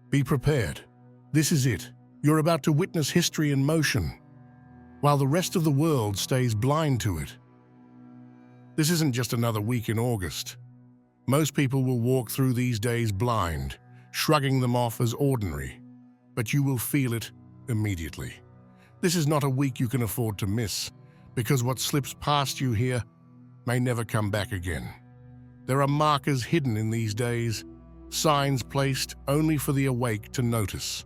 Be prepared. This is it. You're about to witness history in motion, while the rest of the world stays blind to it. This isn't just another week in August. Most people will walk through these days blind, shrugging them off as ordinary, but you will feel it immediately. This is not a week you can afford to miss, because what slips past you here may never come back again. There are markers hidden in these days, signs placed only for the awake to notice.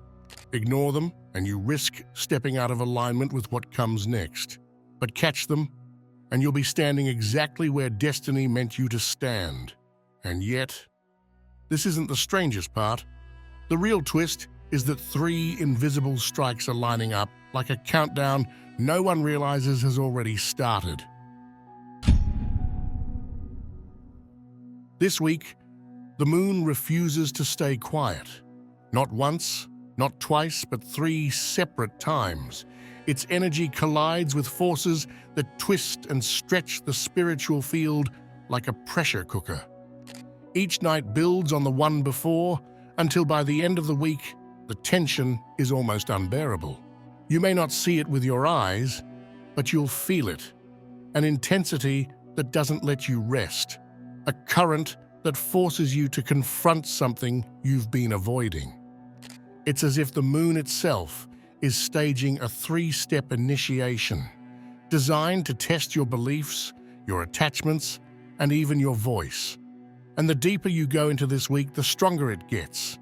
Ignore them, and you risk stepping out of alignment with what comes next. But catch them, and you'll be standing exactly where destiny meant you to stand. And yet, this isn't the strangest part. The real twist is that 3 invisible strikes are lining up like a countdown no one realizes has already started. This week, the moon refuses to stay quiet. Not once, not twice, but 3 separate times. Its energy collides with forces that twist and stretch the spiritual field like a pressure cooker. Each night builds on the one before, until by the end of the week, the tension is almost unbearable. You may not see it with your eyes, but you'll feel it. An intensity that doesn't let you rest. A current that forces you to confront something you've been avoiding. It's as if the moon itself is staging a 3-step initiation, designed to test your beliefs, your attachments, and even your voice. And the deeper you go into this week, the stronger it gets.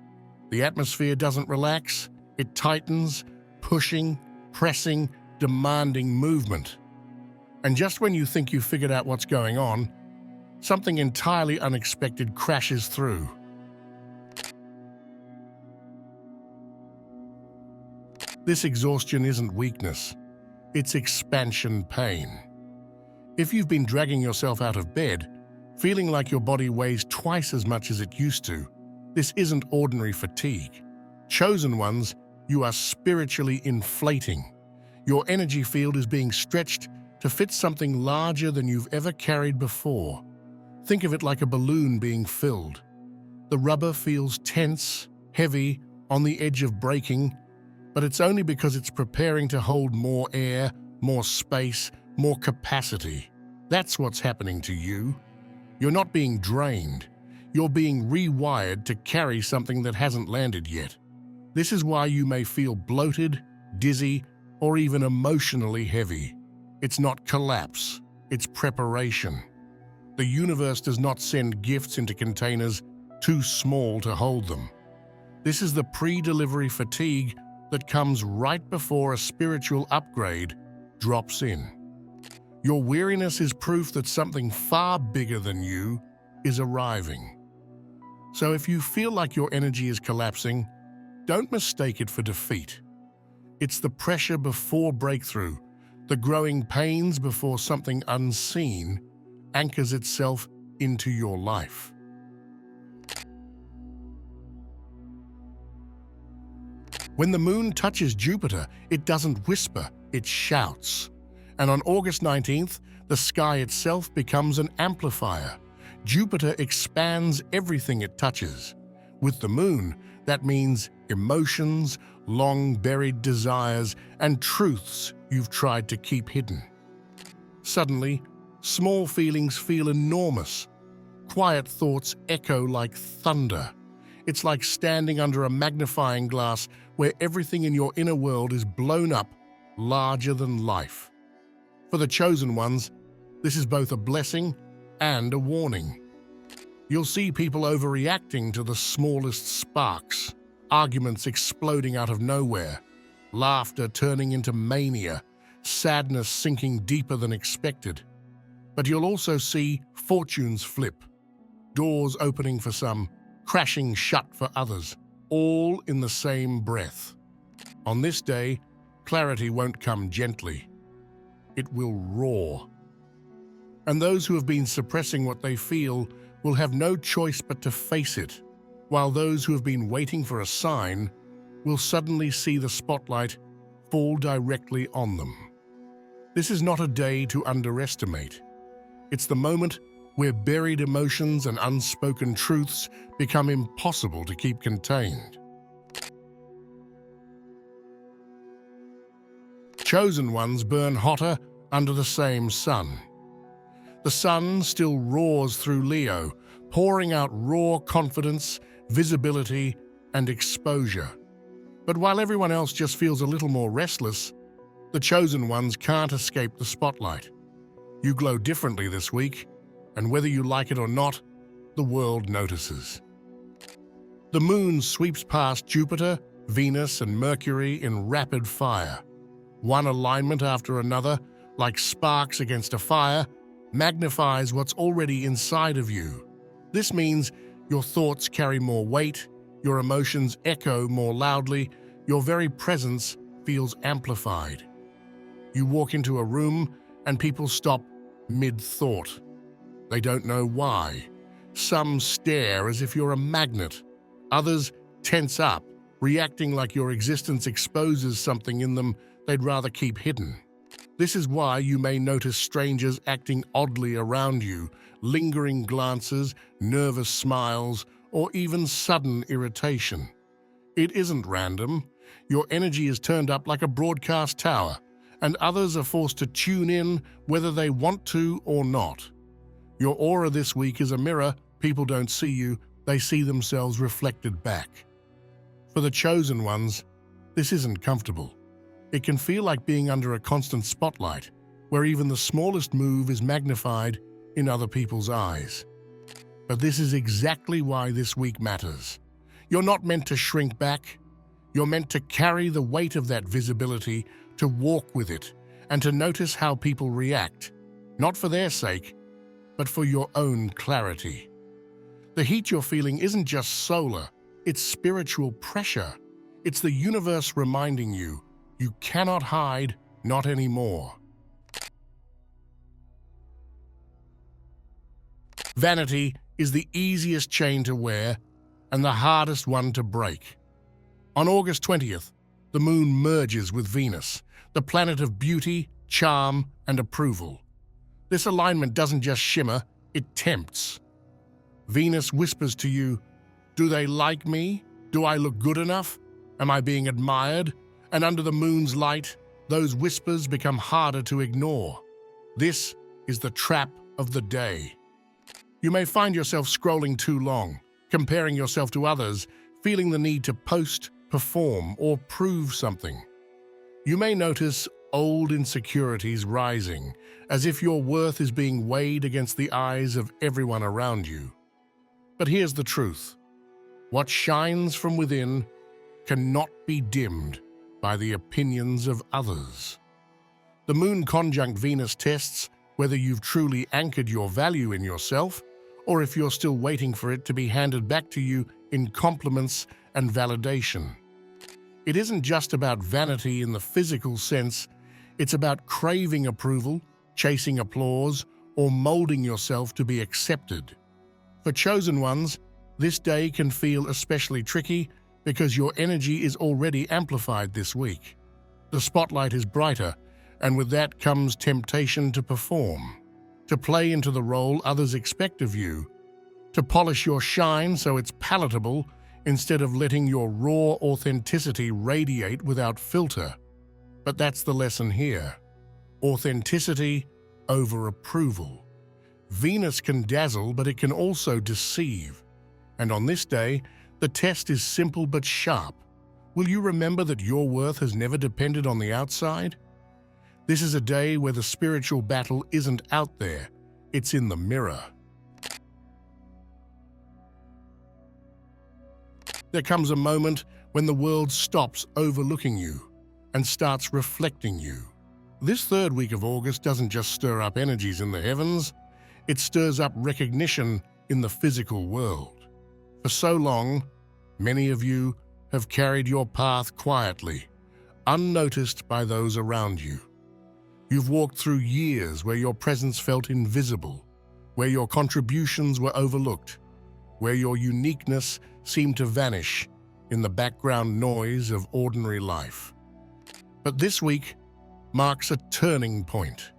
The atmosphere doesn't relax, it tightens, pushing, pressing, demanding movement. And just when you think you've figured out what's going on, something entirely unexpected crashes through. This exhaustion isn't weakness, it's expansion pain. If you've been dragging yourself out of bed, feeling like your body weighs twice as much as it used to, this isn't ordinary fatigue. Chosen ones, you are spiritually inflating. Your energy field is being stretched to fit something larger than you've ever carried before. Think of it like a balloon being filled. The rubber feels tense, heavy, on the edge of breaking, but it's only because it's preparing to hold more air, more space, more capacity. That's what's happening to you. You're not being drained. You're being rewired to carry something that hasn't landed yet. This is why you may feel bloated, dizzy, or even emotionally heavy. It's not collapse, it's preparation. The universe does not send gifts into containers too small to hold them. This is the pre-delivery fatigue that comes right before a spiritual upgrade drops in. Your weariness is proof that something far bigger than you is arriving. So if you feel like your energy is collapsing, don't mistake it for defeat. It's the pressure before breakthrough, the growing pains before something unseen anchors itself into your life. When the moon touches Jupiter, it doesn't whisper, it shouts. And on August 19th, the sky itself becomes an amplifier. Jupiter expands everything it touches. With the moon, that means emotions, long-buried desires, and truths you've tried to keep hidden. Suddenly, small feelings feel enormous. Quiet thoughts echo like thunder. It's like standing under a magnifying glass where everything in your inner world is blown up, larger than life. For the chosen ones, this is both a blessing and a warning. You'll see people overreacting to the smallest sparks, arguments exploding out of nowhere, laughter turning into mania, sadness sinking deeper than expected. But you'll also see fortunes flip, doors opening for some, crashing shut for others, all in the same breath. On this day, clarity won't come gently. It will roar. And those who have been suppressing what they feel will have no choice but to face it, while those who have been waiting for a sign will suddenly see the spotlight fall directly on them. This is not a day to underestimate. It's the moment where buried emotions and unspoken truths become impossible to keep contained. chosen ones burn hotter under the same sun. The sun still roars through Leo, pouring out raw confidence, visibility, and exposure. But while everyone else just feels a little more restless, the chosen ones can't escape the spotlight. You glow differently this week, and whether you like it or not, the world notices. The moon sweeps past Jupiter, Venus, and Mercury in rapid fire. One alignment after another, like sparks against a fire, magnifies what's already inside of you. This means your thoughts carry more weight, your emotions echo more loudly, your very presence feels amplified. You walk into a room and people stop mid-thought. They don't know why. Some stare as if you're a magnet. Others tense up, reacting like your existence exposes something in them they'd rather keep hidden. This is why you may notice strangers acting oddly around you, lingering glances, nervous smiles, or even sudden irritation. It isn't random. Your energy is turned up like a broadcast tower, and others are forced to tune in whether they want to or not. Your aura this week is a mirror. People don't see you, they see themselves reflected back. For the chosen ones, this isn't comfortable. It can feel like being under a constant spotlight, where even the smallest move is magnified in other people's eyes. But this is exactly why this week matters. You're not meant to shrink back. You're meant to carry the weight of that visibility, to walk with it, and to notice how people react, not for their sake, but for your own clarity. The heat you're feeling isn't just solar, it's spiritual pressure. It's the universe reminding you, you cannot hide, not anymore. Vanity is the easiest chain to wear and the hardest one to break. On August 20th, the moon merges with Venus, the planet of beauty, charm, and approval. This alignment doesn't just shimmer, it tempts. Venus whispers to you, do they like me? Do I look good enough? Am I being admired? And under the moon's light, those whispers become harder to ignore. This is the trap of the day. You may find yourself scrolling too long, comparing yourself to others, feeling the need to post, perform, or prove something. You may notice old insecurities rising, as if your worth is being weighed against the eyes of everyone around you. But here's the truth. What shines from within cannot be dimmed by the opinions of others. The moon conjunct Venus tests whether you've truly anchored your value in yourself, or if you're still waiting for it to be handed back to you in compliments and validation. It isn't just about vanity in the physical sense, it's about craving approval, chasing applause, or molding yourself to be accepted. For chosen ones, this day can feel especially tricky because your energy is already amplified this week. The spotlight is brighter, and with that comes temptation to perform, to play into the role others expect of you, to polish your shine so it's palatable instead of letting your raw authenticity radiate without filter. But that's the lesson here. Authenticity over approval. Venus can dazzle, but it can also deceive. And on this day, the test is simple but sharp. Will you remember that your worth has never depended on the outside? This is a day where the spiritual battle isn't out there, it's in the mirror. There comes a moment when the world stops overlooking you and starts reflecting you. This third week of August doesn't just stir up energies in the heavens, it stirs up recognition in the physical world. For so long, many of you have carried your path quietly, unnoticed by those around you. You've walked through years where your presence felt invisible, where your contributions were overlooked, where your uniqueness seemed to vanish in the background noise of ordinary life. But this week marks a turning point.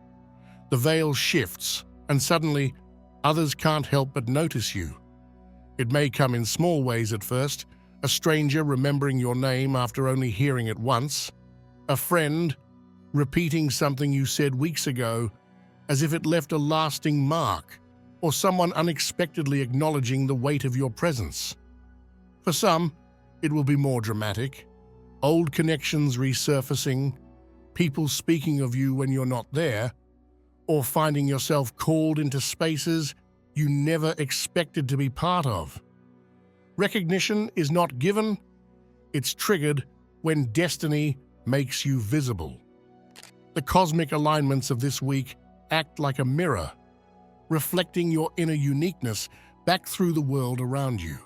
The veil shifts, and suddenly others can't help but notice you. It may come in small ways at first, a stranger remembering your name after only hearing it once, a friend repeating something you said weeks ago as if it left a lasting mark, or someone unexpectedly acknowledging the weight of your presence. For some, it will be more dramatic. Old connections resurfacing, people speaking of you when you're not there, or finding yourself called into spaces you never expected to be part of. Recognition is not given, it's triggered when destiny makes you visible. The cosmic alignments of this week act like a mirror, reflecting your inner uniqueness back through the world around you.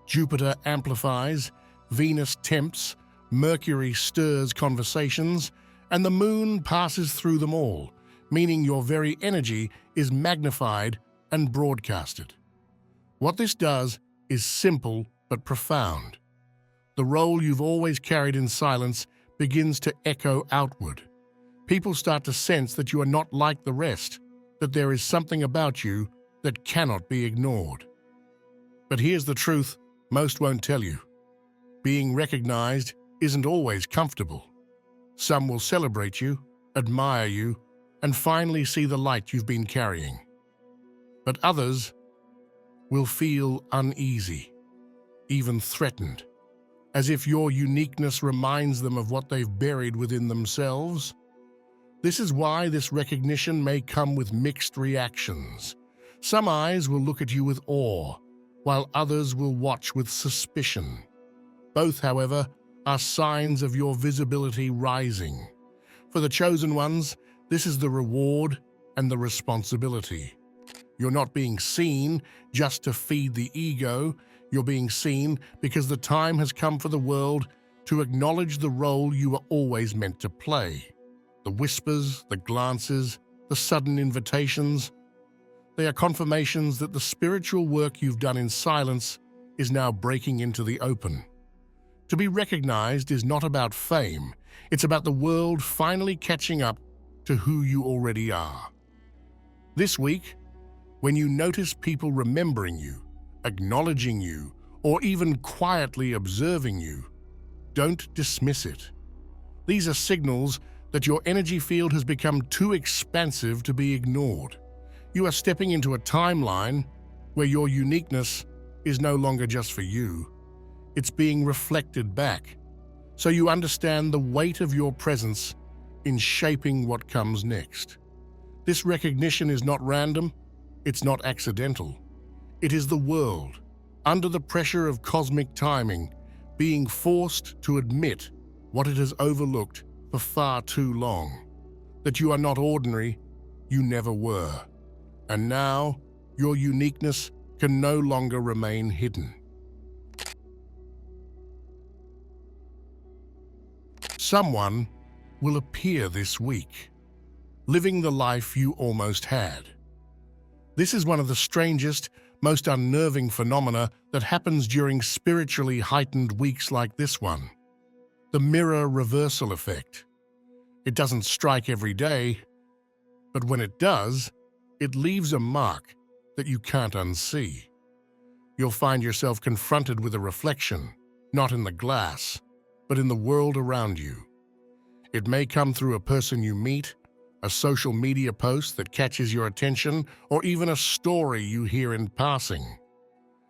Jupiter amplifies, Venus tempts, Mercury stirs conversations, and the moon passes through them all, meaning your very energy is magnified and broadcasted. What this does is simple but profound. The role you've always carried in silence begins to echo outward. People start to sense that you are not like the rest, that there is something about you that cannot be ignored. But here's the truth most won't tell you. Being recognized isn't always comfortable. Some will celebrate you, admire you, and finally see the light you've been carrying. But others will feel uneasy, even threatened, as if your uniqueness reminds them of what they've buried within themselves. This is why this recognition may come with mixed reactions. Some eyes will look at you with awe, while others will watch with suspicion. Both, however, are signs of your visibility rising. For the chosen ones, this is the reward and the responsibility. You're not being seen just to feed the ego. You're being seen because the time has come for the world to acknowledge the role you were always meant to play. The whispers, the glances, the sudden invitations, they are confirmations that the spiritual work you've done in silence is now breaking into the open. To be recognized is not about fame. It's about the world finally catching up to who you already are. This week, when you notice people remembering you, acknowledging you, or even quietly observing you, don't dismiss it. These are signals that your energy field has become too expansive to be ignored. You are stepping into a timeline where your uniqueness is no longer just for you. It's being reflected back, so you understand the weight of your presence in shaping what comes next. This recognition is not random, it's not accidental. It is the world, under the pressure of cosmic timing, being forced to admit what it has overlooked for far too long, that you are not ordinary, you never were. And now, your uniqueness can no longer remain hidden. Someone will appear this week, living the life you almost had. This is one of the strangest, most unnerving phenomena that happens during spiritually heightened weeks like this one. The mirror reversal effect. It doesn't strike every day, but when it does, it leaves a mark that you can't unsee. You'll find yourself confronted with a reflection, not in the glass, but in the world around you. It may come through a person you meet, a social media post that catches your attention, or even a story you hear in passing.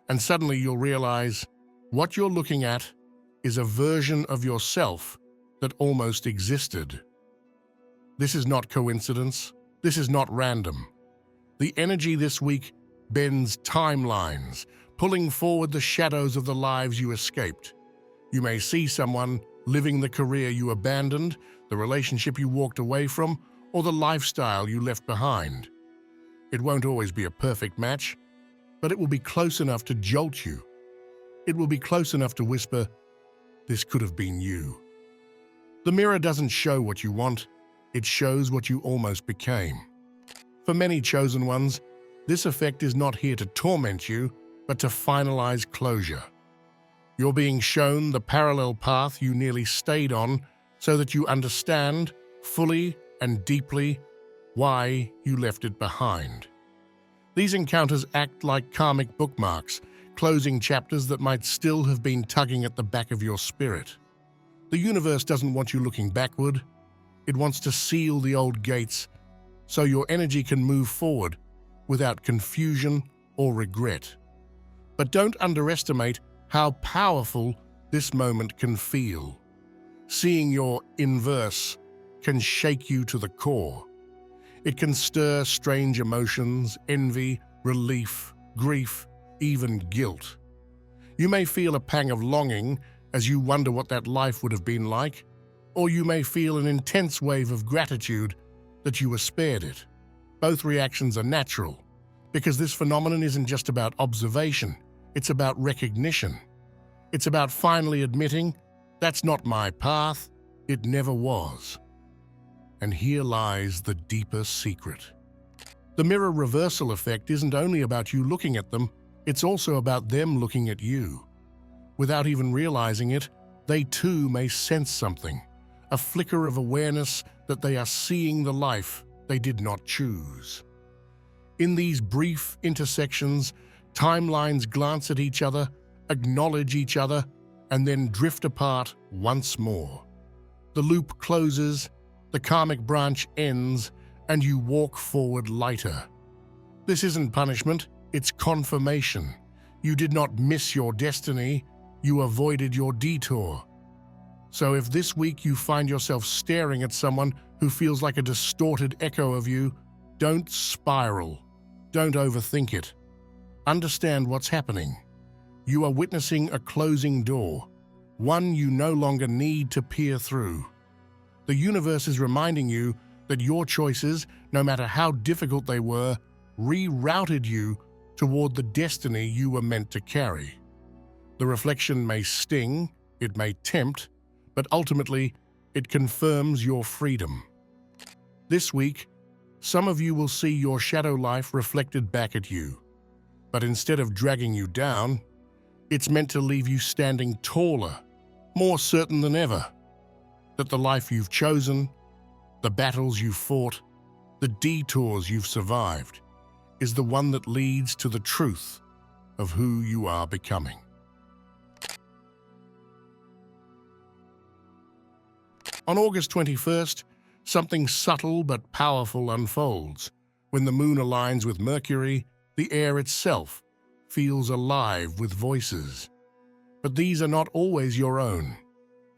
And suddenly you'll realize what you're looking at is a version of yourself that almost existed. This is not coincidence. This is not random. The energy this week bends timelines, pulling forward the shadows of the lives you escaped. You may see someone living the career you abandoned, the relationship you walked away from, or the lifestyle you left behind. It won't always be a perfect match, but it will be close enough to jolt you. It will be close enough to whisper, "This could have been you." The mirror doesn't show what you want, it shows what you almost became. For many chosen ones, this effect is not here to torment you, but to finalize closure. You're being shown the parallel path you nearly stayed on so that you understand fully and deeply why you left it behind. These encounters act like karmic bookmarks, closing chapters that might still have been tugging at the back of your spirit. The universe doesn't want you looking backward, It wants to seal the old gates so your energy can move forward without confusion or regret. But don't underestimate how powerful this moment can feel. Seeing your inverse can shake you to the core. It can stir strange emotions, envy, relief, grief, even guilt. You may feel a pang of longing as you wonder what that life would have been like, or you may feel an intense wave of gratitude that you were spared it. Both reactions are natural, because this phenomenon isn't just about observation, it's about recognition. It's about finally admitting, that's not my path, it never was. And here lies the deeper secret. The mirror reversal effect isn't only about you looking at them, it's also about them looking at you. Without even realizing it, they too may sense something, a flicker of awareness that they are seeing the life they did not choose. In these brief intersections, timelines glance at each other, acknowledge each other, and then drift apart once more. The loop closes, the karmic branch ends, and you walk forward lighter. This isn't punishment, it's confirmation. You did not miss your destiny, you avoided your detour. So if this week you find yourself staring at someone who feels like a distorted echo of you, don't spiral. Don't overthink it. Understand what's happening. You are witnessing a closing door, one you no longer need to peer through. The universe is reminding you that your choices, no matter how difficult they were, rerouted you toward the destiny you were meant to carry. The reflection may sting, it may tempt, but ultimately, it confirms your freedom. This week, some of you will see your shadow life reflected back at you. But instead of dragging you down, it's meant to leave you standing taller, more certain than ever, that the life you've chosen, the battles you've fought, the detours you've survived, is the one that leads to the truth of who you are becoming. On August 21st, something subtle but powerful unfolds. When the moon aligns with Mercury, the air itself feels alive with voices. But these are not always your own.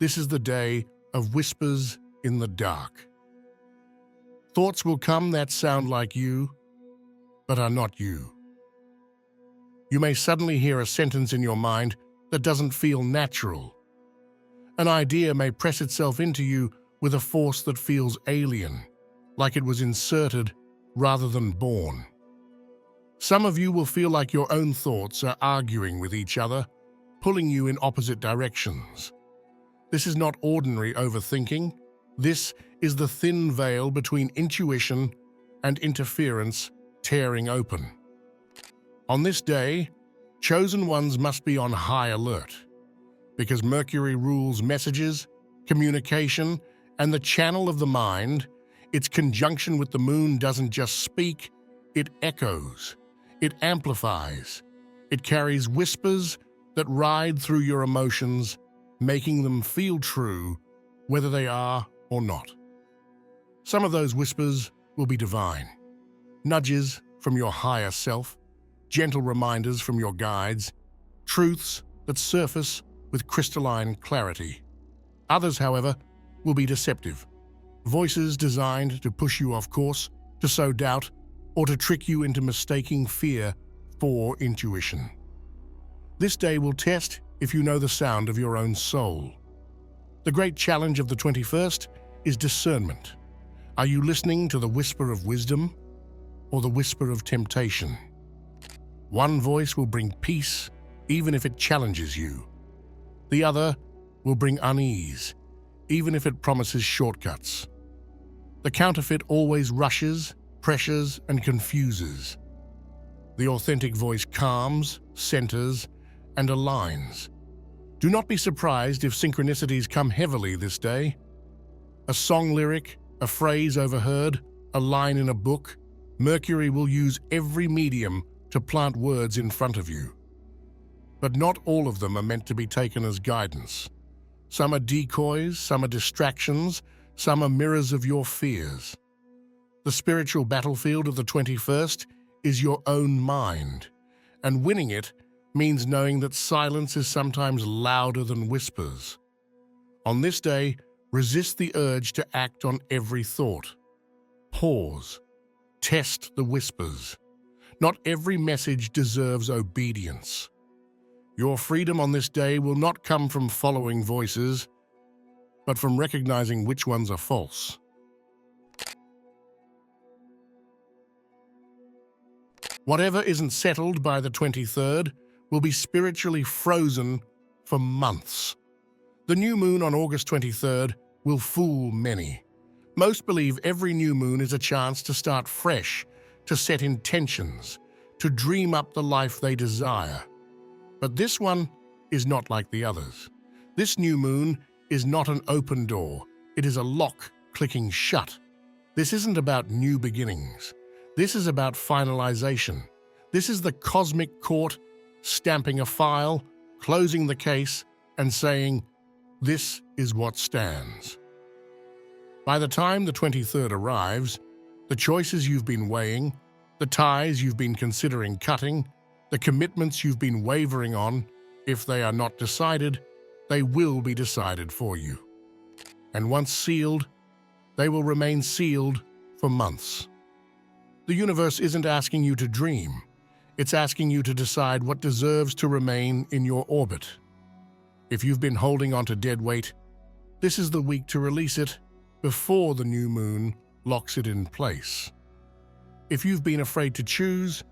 This is the day of whispers in the dark. Thoughts will come that sound like you, but are not you. You may suddenly hear a sentence in your mind that doesn't feel natural. An idea may press itself into you with a force that feels alien, like it was inserted rather than born. Some of you will feel like your own thoughts are arguing with each other, pulling you in opposite directions. This is not ordinary overthinking. This is the thin veil between intuition and interference tearing open. On this day, chosen ones must be on high alert, because Mercury rules messages, communication, and the channel of the mind. Its conjunction with the moon doesn't just speak, it echoes, it amplifies, it carries whispers that ride through your emotions, making them feel true, whether they are or not. Some of those whispers will be divine, nudges from your higher self, gentle reminders from your guides, truths that surface with crystalline clarity. Others, however, will be deceptive, voices designed to push you off course, to sow doubt, or to trick you into mistaking fear for intuition. This day will test if you know the sound of your own soul. The great challenge of the 21st is discernment. Are you listening to the whisper of wisdom or the whisper of temptation? One voice will bring peace, even if it challenges you. The other will bring unease, even if it promises shortcuts. The counterfeit always rushes, pressures, and confuses. The authentic voice calms, centers, and aligns. Do not be surprised if synchronicities come heavily this day. A song lyric, a phrase overheard, a line in a book, Mercury will use every medium to plant words in front of you. But not all of them are meant to be taken as guidance. Some are decoys, some are distractions, Some are mirrors of your fears. The spiritual battlefield of the 21st is your own mind, and winning it means knowing that silence is sometimes louder than whispers. On this day, resist the urge to act on every thought. Pause. Test the whispers. Not every message deserves obedience. Your freedom on this day will not come from following voices, but from recognizing which ones are false. Whatever isn't settled by the 23rd will be spiritually frozen for months. The new moon on August 23rd will fool many. Most believe every new moon is a chance to start fresh, to set intentions, to dream up the life they desire. But this one is not like the others. This new moon is not an open door. It is a lock clicking shut. This isn't about new beginnings. This is about finalization. This is the cosmic court stamping a file, closing the case, and saying, "This is what stands." By the time the 23rd arrives, the choices you've been weighing, the ties you've been considering cutting, the commitments you've been wavering on, if they are not decided, they will be decided for you. And once sealed, they will remain sealed for months. The universe isn't asking you to dream. It's asking you to decide what deserves to remain in your orbit. If you've been holding on to dead weight, this is the week to release it before the new moon locks it in place. If you've been afraid to choose,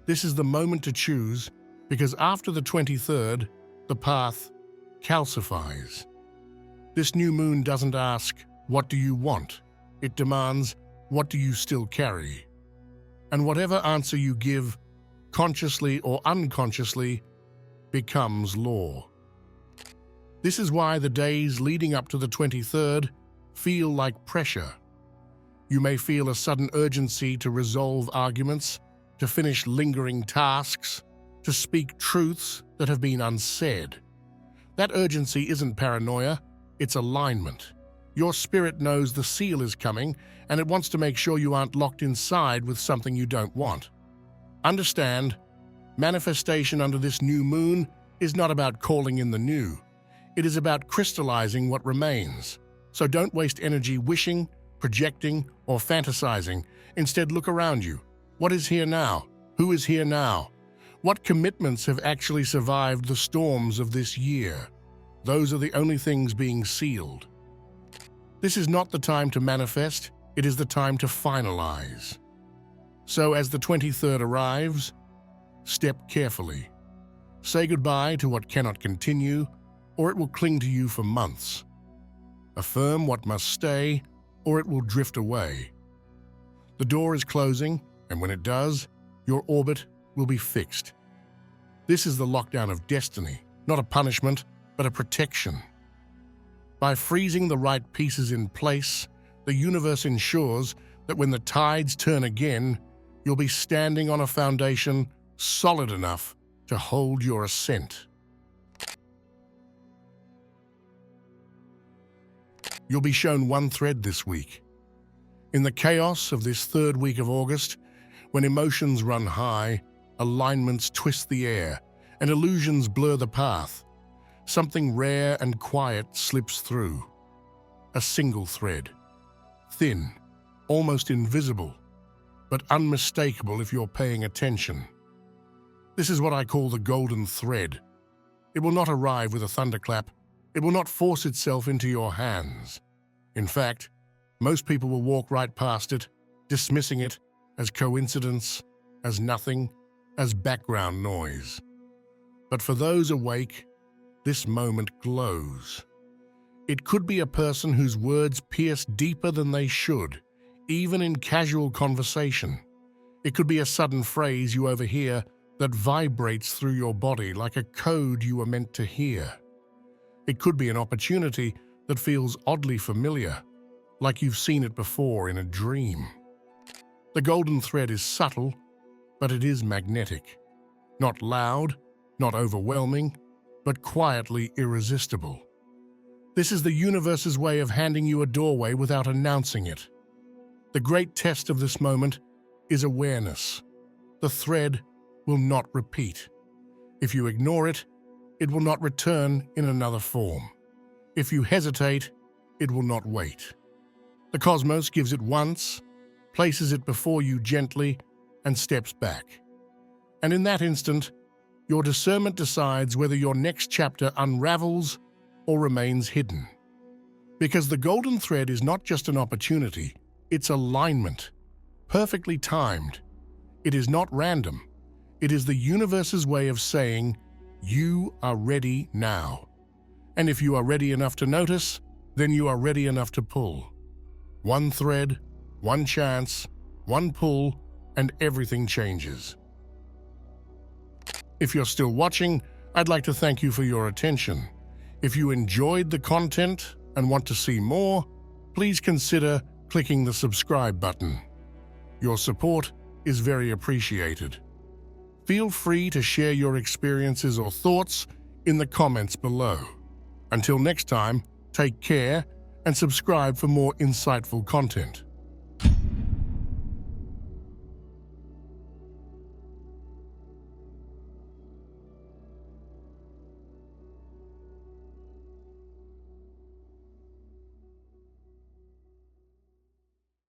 this is the moment to choose, because after the 23rd, the path calcifies. This new moon doesn't ask, "What do you want?" It demands, "What do you still carry?" And whatever answer you give, consciously or unconsciously, becomes law. This is why the days leading up to the 23rd feel like pressure. You may feel a sudden urgency to resolve arguments, to finish lingering tasks, to speak truths that have been unsaid. That urgency isn't paranoia, it's alignment. Your spirit knows the seal is coming, and it wants to make sure you aren't locked inside with something you don't want. Understand, manifestation under this new moon is not about calling in the new. It is about crystallizing what remains. So don't waste energy wishing, projecting, or fantasizing. Instead, look around you. What is here now? Who is here now? What commitments have actually survived the storms of this year? Those are the only things being sealed. This is not the time to manifest, it is the time to finalize. So as the 23rd arrives, step carefully. Say goodbye to what cannot continue, or it will cling to you for months. Affirm what must stay, or it will drift away. The door is closing, and when it does, your orbit will be fixed. This is the lockdown of destiny, not a punishment, but a protection. By freezing the right pieces in place, the universe ensures that when the tides turn again, you'll be standing on a foundation solid enough to hold your ascent. You'll be shown one thread this week. In the chaos of this third week of August, when emotions run high, alignments twist the air, and illusions blur the path, something rare and quiet slips through. A single thread. Thin, almost invisible, but unmistakable if you're paying attention. This is what I call the golden thread. It will not arrive with a thunderclap. It will not force itself into your hands. In fact, most people will walk right past it, dismissing it as coincidence, as nothing, as background noise. But for those awake, this moment glows. It could be a person whose words pierce deeper than they should, even in casual conversation. It could be a sudden phrase you overhear that vibrates through your body like a code you were meant to hear. It could be an opportunity that feels oddly familiar, like you've seen it before in a dream. The golden thread is subtle, but it is magnetic. Not loud, not overwhelming, but quietly irresistible. This is the universe's way of handing you a doorway without announcing it. The great test of this moment is awareness. The thread will not repeat. If you ignore it, it will not return in another form. If you hesitate, it will not wait. The cosmos gives it once, places it before you gently, and steps back. And in that instant, your discernment decides whether your next chapter unravels or remains hidden. Because the golden thread is not just an opportunity, it's alignment, perfectly timed. It is not random. It is the universe's way of saying, you are ready now. And if you are ready enough to notice, then you are ready enough to pull. One thread, one chance, one pull, and everything changes. If you're still watching, I'd like to thank you for your attention. If you enjoyed the content and want to see more, please consider clicking the subscribe button. Your support is very appreciated. Feel free to share your experiences or thoughts in the comments below. Until next time, take care and subscribe for more insightful content.